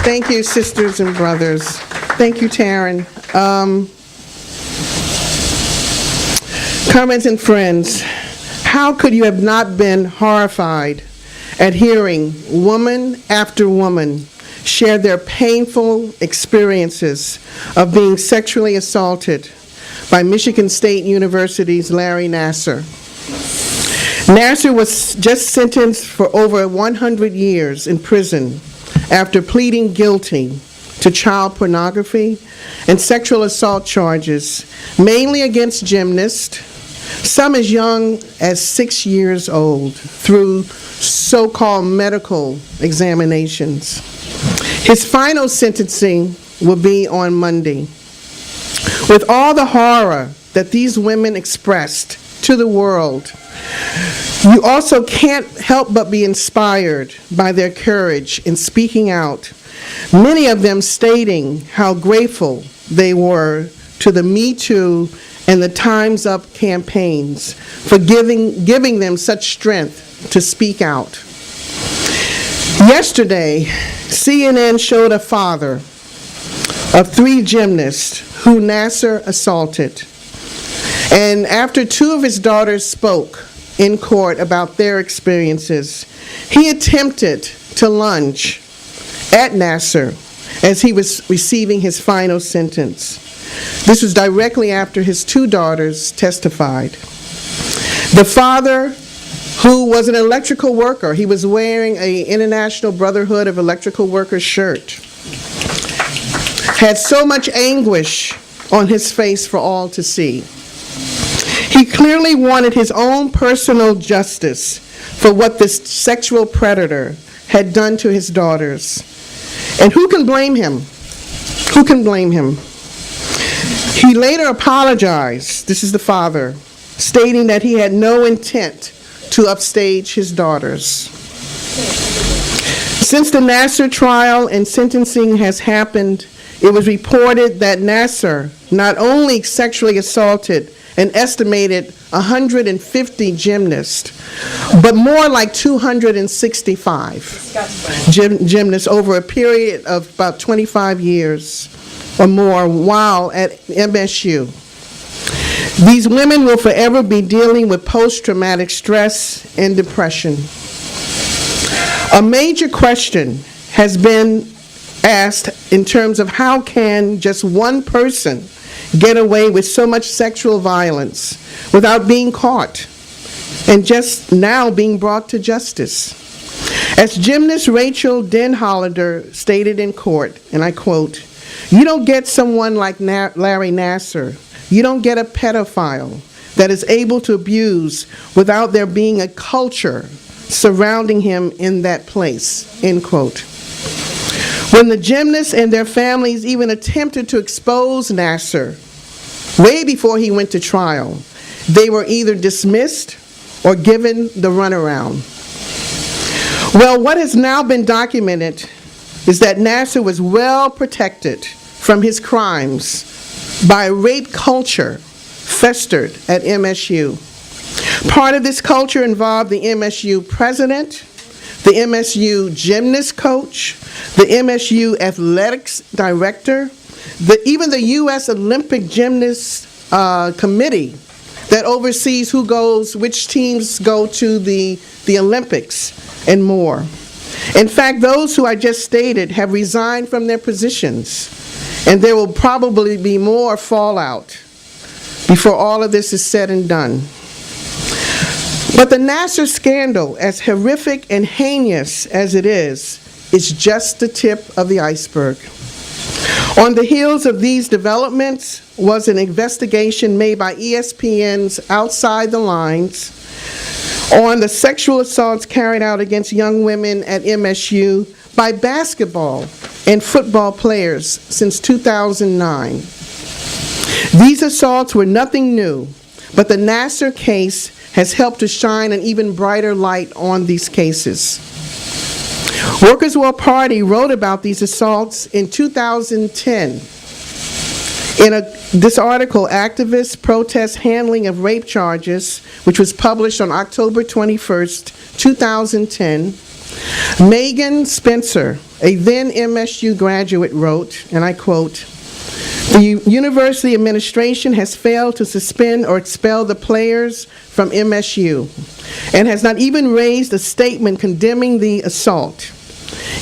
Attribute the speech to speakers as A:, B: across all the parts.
A: Thank you, sisters and brothers. Thank you, Taryn. Comments and friends, how could you have not been horrified at hearing woman after woman share their painful experiences of being sexually assaulted by Michigan State University's Larry Nassar? Nassar was just sentenced for over 100 years in prison after pleading guilty to child pornography and sexual assault charges, mainly against gymnasts, some as young as 6 years old, through so-called medical examinations. His final sentencing will be on Monday. With all the horror that these women expressed to the world, you also can't help but be inspired by their courage in speaking out, many of them stating how grateful they were to the Me Too and the Time's Up campaigns for giving them such strength to speak out. Yesterday, CNN showed a father of 3 gymnasts who Nassar assaulted. And after 2 of his daughters spoke in court about their experiences, he attempted to lunge at Nassar as he was receiving his final sentence. This was directly after his 2 daughters testified. The father, who was an electrical worker, he was wearing an International Brotherhood of Electrical Workers shirt, had so much anguish on his face for all to see. He clearly wanted his own personal justice for what this sexual predator had done to his daughters. And who can blame him? Who can blame him? He later apologized, this is the father, stating that he had no intent to upstage his daughters. Since the Nassar trial and sentencing has happened, it was reported that Nassar not only sexually assaulted an estimated 150 gymnasts, but more like 265 gymnasts over a period of about 25 years or more while at MSU. These women will forever be dealing with post-traumatic stress and depression. A major question has been asked in terms of how can just one person get away with so much sexual violence without being caught and just now being brought to justice. As gymnast Rachel Denhollander stated in court, and I quote, "You don't get someone like Larry Nassar. You don't get a pedophile that is able to abuse without there being a culture surrounding him in that place," end quote. When the gymnasts and their families even attempted to expose Nassar, way before he went to trial, they were either dismissed or given the runaround. Well, what has now been documented is that Nassar was well protected from his crimes by a rape culture festered at MSU. Part of this culture involved the MSU president, the MSU gymnast coach, the MSU athletics director, even the U.S. Olympic Gymnasts Committee that oversees which teams go to the Olympics, and more. In fact, those who I just stated have resigned from their positions, and there will probably be more fallout before all of this is said and done. But the Nassar scandal, as horrific and heinous as it is just the tip of the iceberg. On the heels of these developments was an investigation made by ESPN's Outside the Lines on the sexual assaults carried out against young women at MSU by basketball and football players since 2009. These assaults were nothing new, but the Nassar case has helped to shine an even brighter light on these cases. Workers' World Party wrote about these assaults in 2010. In this article, Activists Protest Handling of Rape Charges, which was published on October 21st, 2010, Megan Spencer, a then MSU graduate, wrote, and I quote, "The university administration has failed to suspend or expel the players from MSU and has not even raised a statement condemning the assault.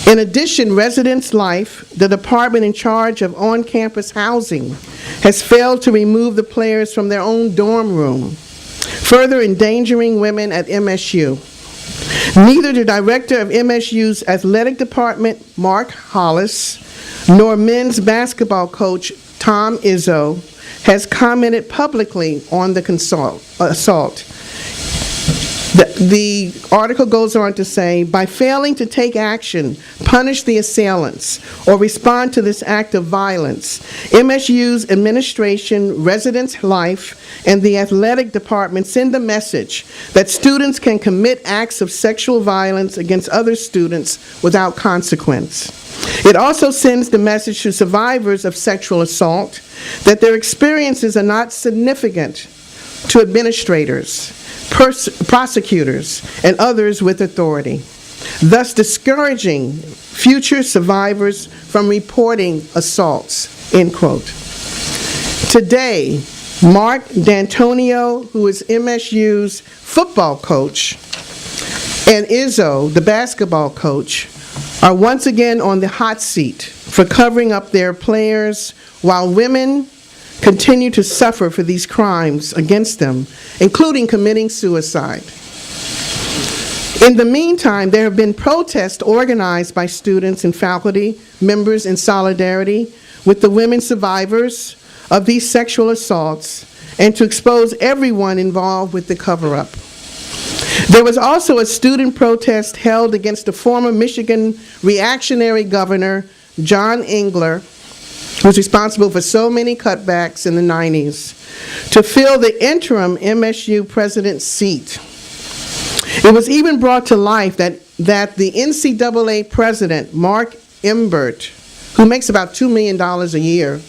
A: In addition, Residence Life, the department in charge of on-campus housing, has failed to remove the players from their own dorm room, further endangering women at MSU. Neither the director of MSU's athletic department, Mark Hollis, nor men's basketball coach, Tom Izzo, has commented publicly on the assault." The article goes on to say, "By failing to take action, punish the assailants, or respond to this act of violence, MSU's administration, Residence Life, and the athletic department send a message that students can commit acts of sexual violence against other students without consequence. It also sends the message to survivors of sexual assault that their experiences are not significant to administrators, prosecutors, and others with authority, thus discouraging future survivors from reporting assaults," end quote. Today, Mark D'Antonio, who is MSU's football coach, and Izzo, the basketball coach, are once again on the hot seat for covering up their players while women continue to suffer for these crimes against them, including committing suicide. In the meantime, there have been protests organized by students and faculty members in solidarity with the women survivors of these sexual assaults and to expose everyone involved with the cover-up. There was also a student protest held against the former Michigan reactionary governor, John Engler, who's responsible for so many cutbacks in the 90s, to fill the interim MSU president's seat. It was even brought to life that the NCAA president, Mark Imbert, who makes about $2 million a year,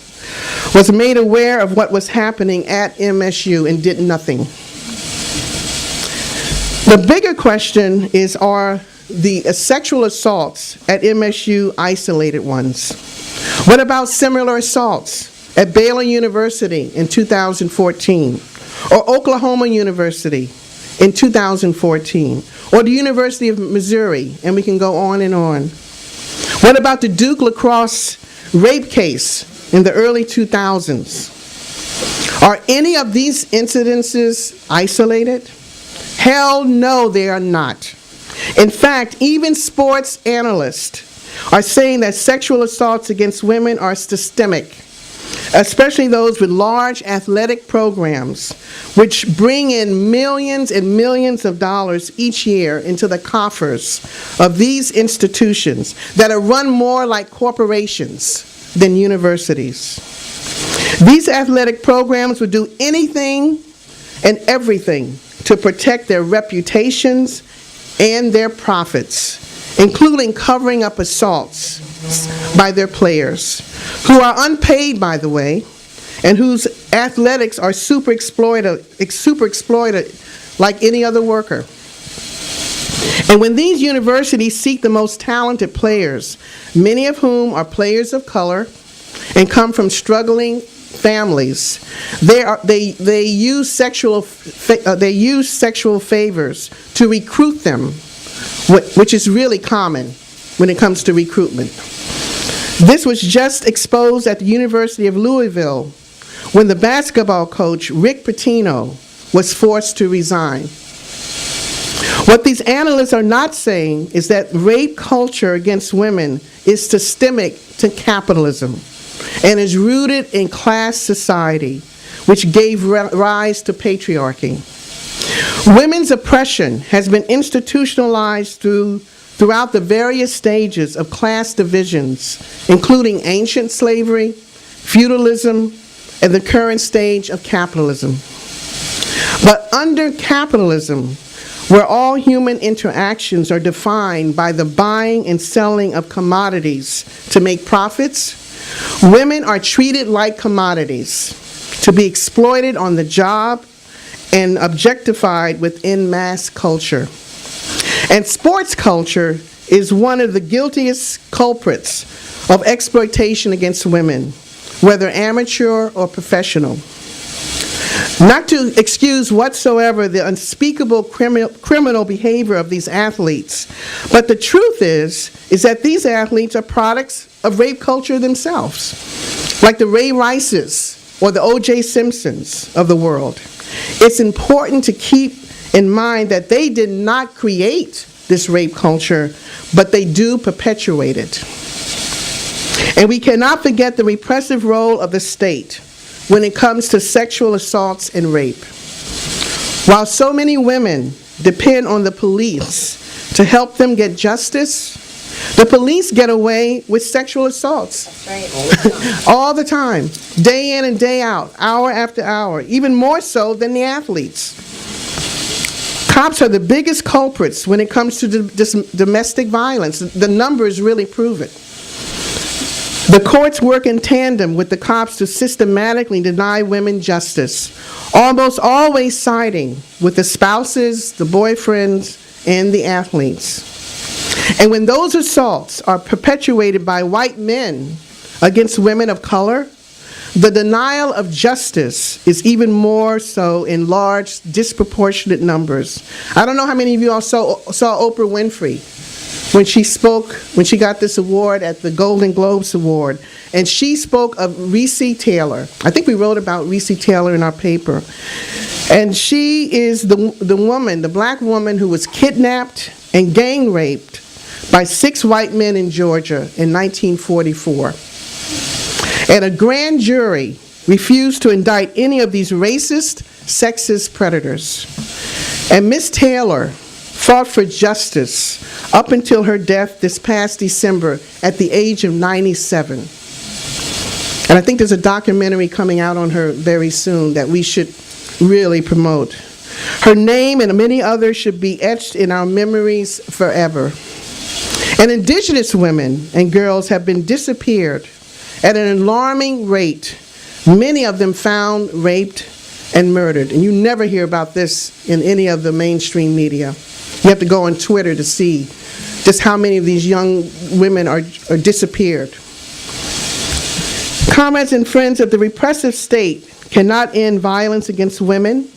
A: was made aware of what was happening at MSU and did nothing. The bigger question is, are the sexual assaults at MSU isolated ones? What about similar assaults at Baylor University in 2014, or Oklahoma University in 2014, or the University of Missouri, and we can go on and on? What about the Duke lacrosse rape case in the early 2000s? Are any of these incidences isolated? Hell no, they are not. In fact, even sports analysts are saying that sexual assaults against women are systemic, especially those with large athletic programs, which bring in millions and millions of dollars each year into the coffers of these institutions that are run more like corporations than universities. These athletic programs would do anything and everything to protect their reputations and their profits, including covering up assaults by their players, who are unpaid, by the way, and whose athletics are super exploited like any other worker. And when these universities seek the most talented players, many of whom are players of color and come from struggling families, they use sexual favors to recruit them, which is really common when it comes to recruitment. This was just exposed at the University of Louisville when the basketball coach, Rick Pitino, was forced to resign. What these analysts are not saying is that rape culture against women is systemic to capitalism and is rooted in class society, which gave rise to patriarchy. Women's oppression has been institutionalized throughout the various stages of class divisions, including ancient slavery, feudalism, and the current stage of capitalism. But under capitalism, where all human interactions are defined by the buying and selling of commodities to make profits, women are treated like commodities, to be exploited on the job and objectified within mass culture. And sports culture is one of the guiltiest culprits of exploitation against women, whether amateur or professional. Not to excuse whatsoever the unspeakable criminal behavior of these athletes, but the truth is that these athletes are products of rape culture themselves, like the Ray Rices or the O.J. Simpsons of the world. It's important to keep in mind that they did not create this rape culture, but they do perpetuate it. And we cannot forget the repressive role of the state when it comes to sexual assaults and rape. While so many women depend on the police to help them get justice, the police get away with sexual assaults. That's right. All the time, day in and day out, hour after hour, even more so than the athletes. Cops are the biggest culprits when it comes to domestic violence. The numbers really prove it. The courts work in tandem with the cops to systematically deny women justice, almost always siding with the spouses, the boyfriends, and the athletes. And when those assaults are perpetuated by white men against women of color, the denial of justice is even more so in large, disproportionate numbers. I don't know how many of you all saw Oprah Winfrey when she got this award at the Golden Globes Award, and she spoke of Reese Taylor. I think we wrote about Reese Taylor in our paper. And she is the woman, the black woman who was kidnapped and gang raped by 6 white men in Georgia in 1944. And a grand jury refused to indict any of these racist, sexist predators. And Miss Taylor fought for justice up until her death this past December at the age of 97. And I think there's a documentary coming out on her very soon that we should really promote. Her name and many others should be etched in our memories forever. And indigenous women and girls have been disappeared at an alarming rate, many of them found, raped, and murdered. And you never hear about this in any of the mainstream media. You have to go on Twitter to see just how many of these young women are disappeared. Comrades and friends, if the repressive state cannot end violence against women,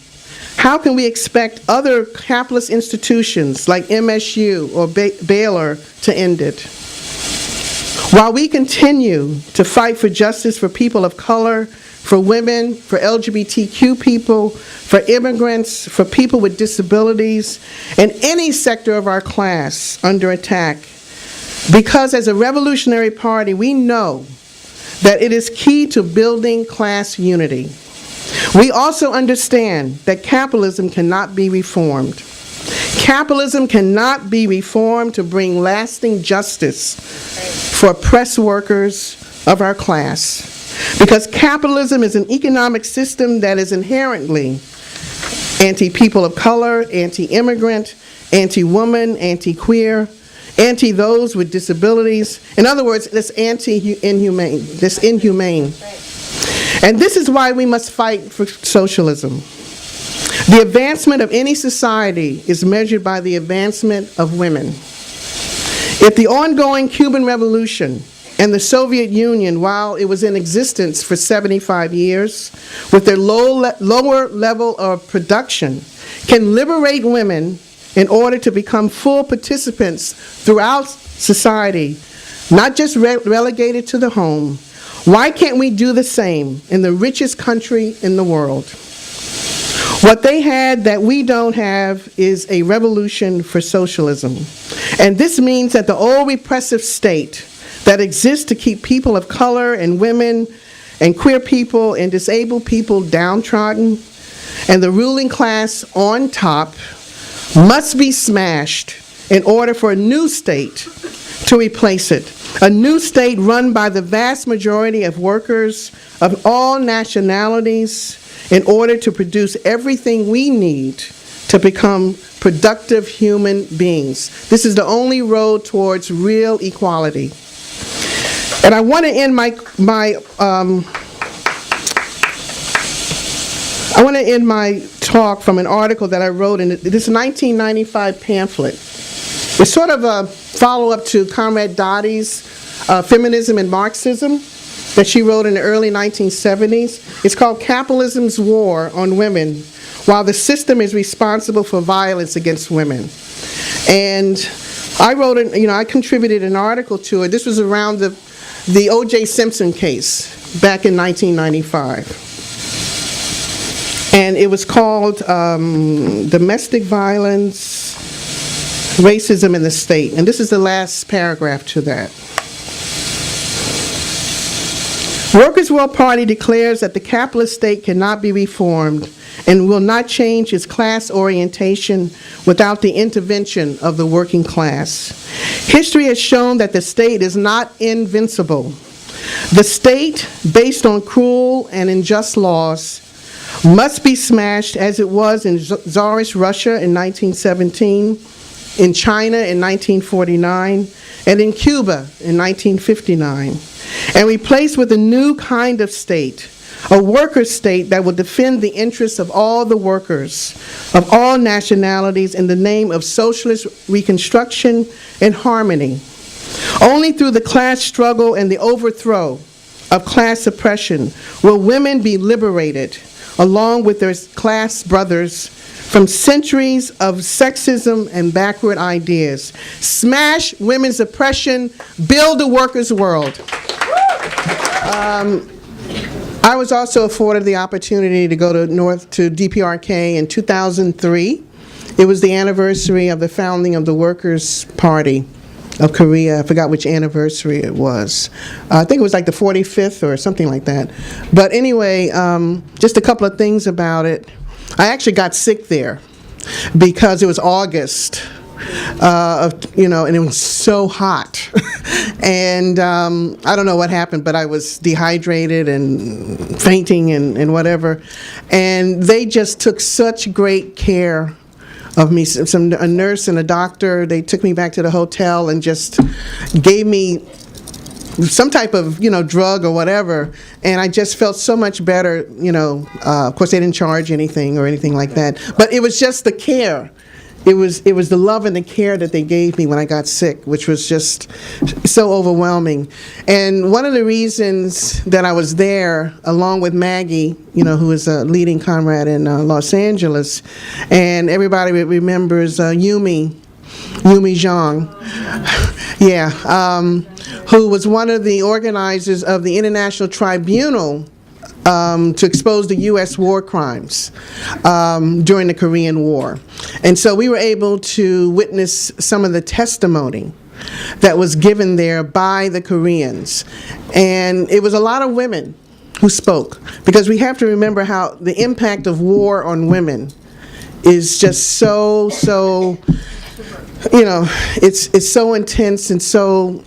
A: how can we expect other capitalist institutions like MSU or Baylor to end it? While we continue to fight for justice for people of color, for women, for LGBTQ people, for immigrants, for people with disabilities, and any sector of our class under attack, because as a revolutionary party, we know that it is key to building class unity. We also understand that capitalism cannot be reformed. Capitalism cannot be reformed to bring lasting justice for oppressed workers of our class. Because capitalism is an economic system that is inherently anti-people of color, anti-immigrant, anti-woman, anti-queer, anti-those with disabilities. In other words, it's anti-inhumane, it's inhumane. And this is why we must fight for socialism. The advancement of any society is measured by the advancement of women. If the ongoing Cuban Revolution and the Soviet Union, while it was in existence for 75 years, with their lower level of production, can liberate women in order to become full participants throughout society, not just relegated to the home, why can't we do the same in the richest country in the world? What they had that we don't have is a revolution for socialism. And this means that the old repressive state that exists to keep people of color and women and queer people and disabled people downtrodden and the ruling class on top must be smashed in order for a new state to replace it. A new state run by the vast majority of workers of all nationalities in order to produce everything we need to become productive human beings. This is the only road towards real equality. And I want to end my talk from an article that I wrote in this 1995 pamphlet. It's sort of follow-up to Comrade Dottie's Feminism and Marxism that she wrote in the early 1970s. It's called Capitalism's War on Women, While the System is Responsible for Violence Against Women. And I contributed an article to it. This was around the O.J. Simpson case back in 1995. And it was called Domestic Violence, Racism in the State. And this is the last paragraph to that. Workers' World Party declares that the capitalist state cannot be reformed and will not change its class orientation without the intervention of the working class. History has shown that the state is not invincible. The state, based on cruel and unjust laws, must be smashed as it was in Tsarist Russia in 1917, in China in 1949, and in Cuba in 1959, and replaced with a new kind of state, a worker state that will defend the interests of all the workers, of all nationalities, in the name of socialist reconstruction and harmony. Only through the class struggle and the overthrow of class oppression will women be liberated, along with their class brothers, from centuries of sexism and backward ideas. Smash women's oppression, build a workers' world. I was also afforded the opportunity to go to DPRK in 2003. It was the anniversary of the founding of the Workers' Party of Korea. I forgot which anniversary it was. I think it was like the 45th or something like that. But anyway, just a couple of things about it. I actually got sick there because it was August, and it was so hot. And I don't know what happened, but I was dehydrated and fainting and whatever. And they just took such great care of me. A nurse and a doctor, they took me back to the hotel and just gave me some type of, drug or whatever, and I just felt so much better, of course they didn't charge anything or anything like that, but it was just the care. It was the love and the care that they gave me when I got sick, which was just so overwhelming. And one of the reasons that I was there, along with Maggie, who is a leading comrade in Los Angeles, and everybody remembers Yumi Zhang, who was one of the organizers of the International Tribunal to expose the U.S. war crimes during the Korean War. And so we were able to witness some of the testimony that was given there by the Koreans. And it was a lot of women who spoke, because we have to remember how the impact of war on women is just so it's so intense and so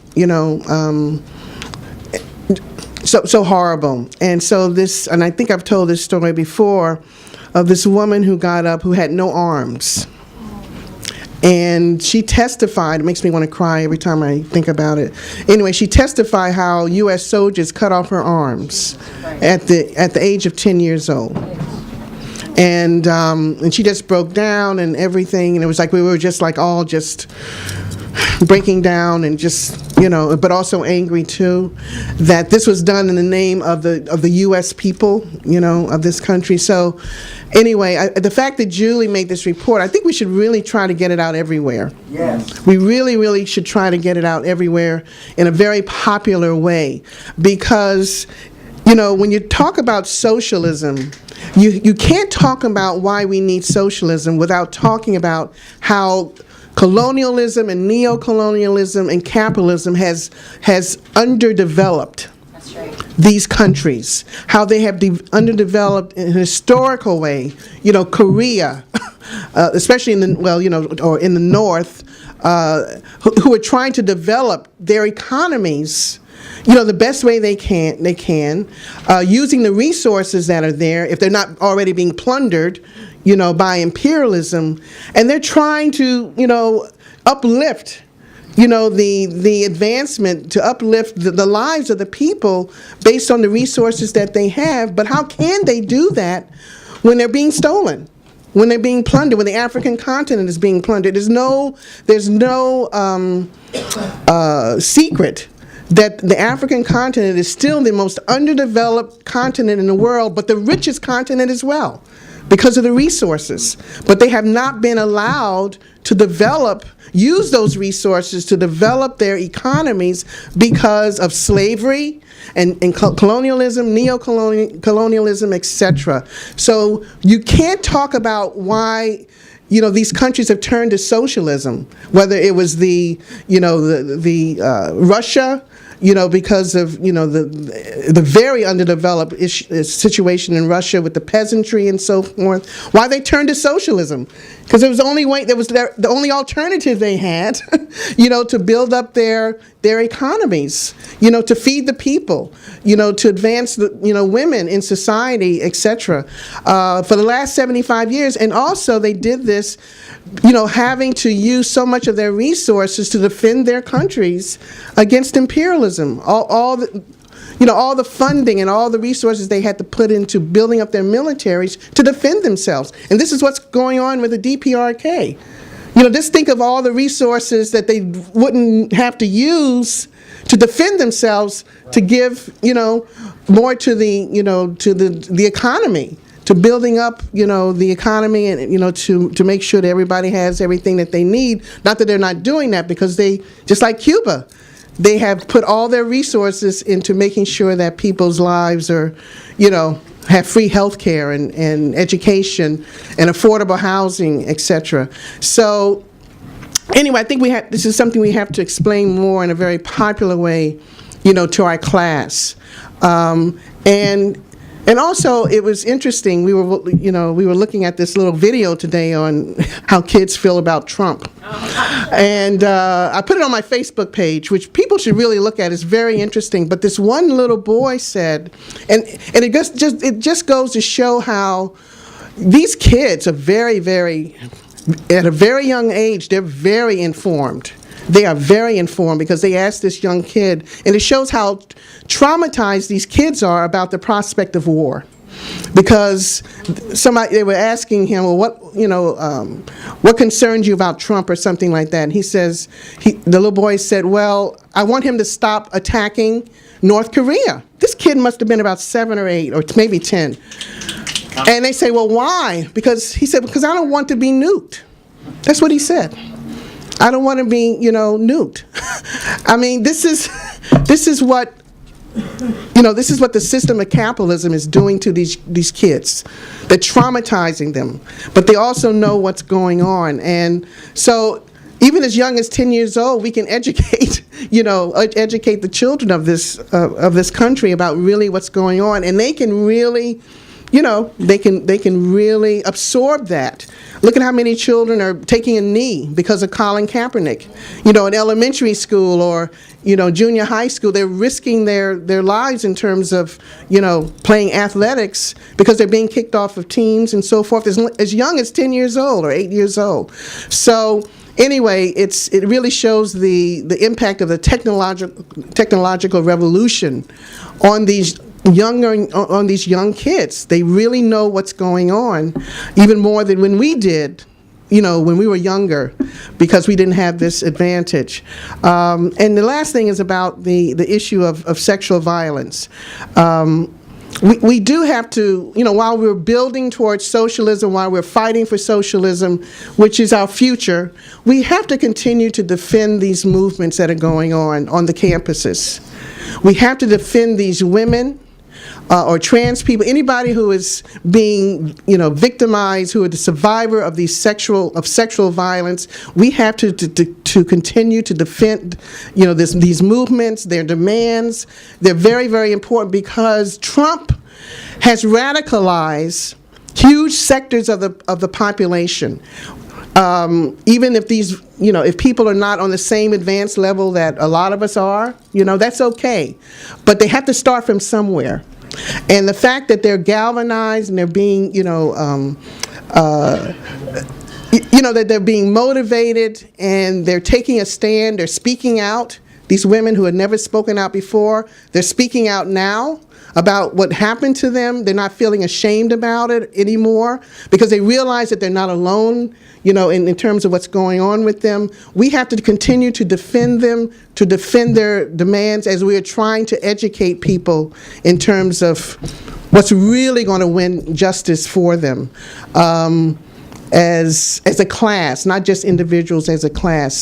A: so horrible. And so and I think I've told this story before, of this woman who got up who had no arms. And she testified, it makes me want to cry every time I think about it. Anyway, she testified how U.S. soldiers cut off her arms at the age of 10 years old. And she just broke down and everything, and it was like we were just like all just breaking down and just, but also angry too, that this was done in the name of the U.S. people, of this country. So anyway, the fact that Julie made this report, I think we should really try to get it out everywhere. Yes. We really, really should try to get it out everywhere in a very popular way, because when you talk about socialism, you can't talk about why we need socialism without talking about how colonialism and neo-colonialism and capitalism has underdeveloped these countries, how they have underdeveloped in a historical way. Korea, especially in the North, who are trying to develop their economies the best way they can, using the resources that are there, if they're not already being plundered, by imperialism, and they're trying to, uplift, the advancement, to uplift the lives of the people based on the resources that they have. But how can they do that when they're being stolen? when they're being plundered, when the African continent is being plundered. There's no secret that the African continent is still the most underdeveloped continent in the world, but the richest continent as well, because of the resources. But they have not been allowed to use those resources to develop their economies because of slavery and colonialism, neo-colonialism, etc. So you can't talk about why these countries have turned to socialism, whether it was the Russia, because of the very underdeveloped situation in Russia with the peasantry and so forth. Why they turned to socialism? Because it was the only way. That was the only alternative they had, to build up their economies, to feed the people, to advance the women in society, etc. For the last 75 years, and also they did this, having to use so much of their resources to defend their countries against imperialism. All the funding and all the resources they had to put into building up their militaries to defend themselves. And this is what's going on with the DPRK. Just think of all the resources that they wouldn't have to use to defend themselves, to give, more to the economy, to building up, the economy, and, to make sure that everybody has everything that they need. Not that they're not doing that, because they, just like Cuba, they have put all their resources into making sure that people's lives are, have free health care and education and affordable housing, etc. So anyway, I think this is something we have to explain more in a very popular way, to our class. And also, it was interesting. We were looking at this little video today on how kids feel about Trump, and I put it on my Facebook page, which people should really look at. It's very interesting. But this one little boy said, and it just goes to show how these kids are very, very, at a very young age, they're very informed. They are very informed, because they asked this young kid, and it shows how traumatized these kids are about the prospect of war. Because they were asking him, well, what concerns you about Trump, or something like that. And he says, the little boy said, well, I want him to stop attacking North Korea. This kid must have been about 7 or 8, or maybe 10. And they say, well, why? Because he said, because I don't want to be nuked. That's what he said. I don't want to be, nuked. I mean, this is what the system of capitalism is doing to these kids. They're traumatizing them, but they also know what's going on. And so even as young as 10 years old, we can educate, educate the children of this country about really what's going on, and they can really, they can really absorb that. Look at how many children are taking a knee because of Colin Kaepernick. In elementary school or, junior high school, they're risking their lives in terms of, playing athletics, because they're being kicked off of teams and so forth as young as 10 years old or 8 years old. So anyway, it really shows the impact of the technological revolution on these young kids. They really know what's going on, even more than when we did, when we were younger, because we didn't have this advantage. And the last thing is about the issue of sexual violence. We do have to, while we're building towards socialism, while we're fighting for socialism, which is our future, we have to continue to defend these movements that are going on the campuses. We have to defend these women, or trans people, anybody who is being, victimized, who are the survivor of sexual violence. We have to continue to defend, these movements, their demands. They're very, very important, because Trump has radicalized huge sectors of the population. Even if these, if people are not on the same advanced level that a lot of us are, that's okay. But they have to start from somewhere. And the fact that they're galvanized and they're being, that they're being motivated and they're taking a stand, they're speaking out, These women who had never spoken out before, they're speaking out now about what happened to them. They're not feeling ashamed about it anymore because they realize that they're not alone, you know, in terms of what's going on with them. We have to continue to defend them, to defend their demands as we are trying to educate people in terms of what's really going to win justice for them as a class, not just individuals, as a class.